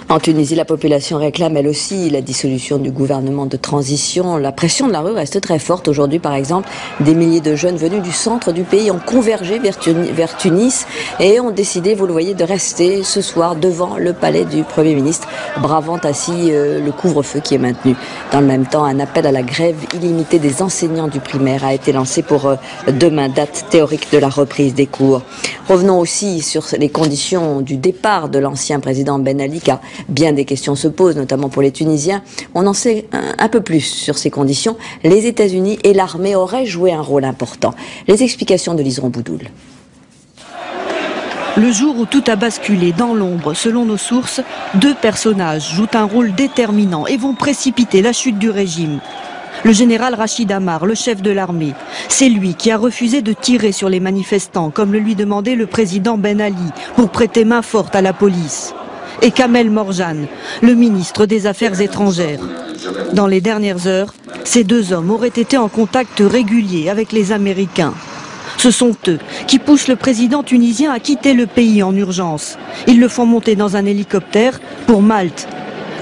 En Tunisie, la population réclame elle aussi la dissolution du gouvernement de transition. La pression de la rue reste très forte. Aujourd'hui, par exemple, des milliers de jeunes venus du centre du pays ont convergé vers Tunis et ont décidé, vous le voyez, de rester ce soir devant le palais du Premier ministre, bravant ainsi le couvre-feu qui est maintenu. Dans le même temps, un appel à la grève illimitée des enseignants du primaire a été lancé pour demain, date théorique de la reprise des cours. Revenons aussi sur les conditions du départ de l'ancien président Ben Ali, car bien des questions se posent, notamment pour les Tunisiens. On en sait un peu plus sur ces conditions. Les États-Unis et l'armée auraient joué un rôle important. Les explications de Liseron Boudoul. Le jour où tout a basculé dans l'ombre, selon nos sources, 2 personnages jouent un rôle déterminant et vont précipiter la chute du régime. Le général Rachid Amar, le chef de l'armée, c'est lui qui a refusé de tirer sur les manifestants, comme le lui demandait le président Ben Ali, pour prêter main forte à la police. Et Kamel Morjane, le ministre des Affaires étrangères. Dans les dernières heures, ces 2 hommes auraient été en contact régulier avec les Américains. Ce sont eux qui poussent le président tunisien à quitter le pays en urgence. Ils le font monter dans un hélicoptère pour Malte.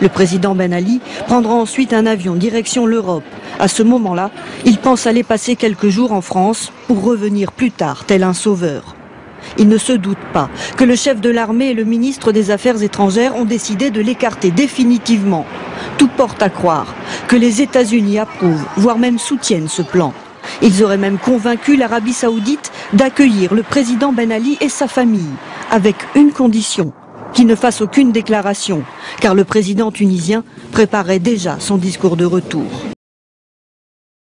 Le président Ben Ali prendra ensuite un avion direction l'Europe. À ce moment-là, il pense aller passer quelques jours en France pour revenir plus tard, tel un sauveur. Il ne se doute pas que le chef de l'armée et le ministre des Affaires étrangères ont décidé de l'écarter définitivement. Tout porte à croire que les États-Unis approuvent, voire même soutiennent ce plan. Ils auraient même convaincu l'Arabie Saoudite d'accueillir le président Ben Ali et sa famille, avec une condition, qu'il ne fasse aucune déclaration, car le président tunisien préparait déjà son discours de retour.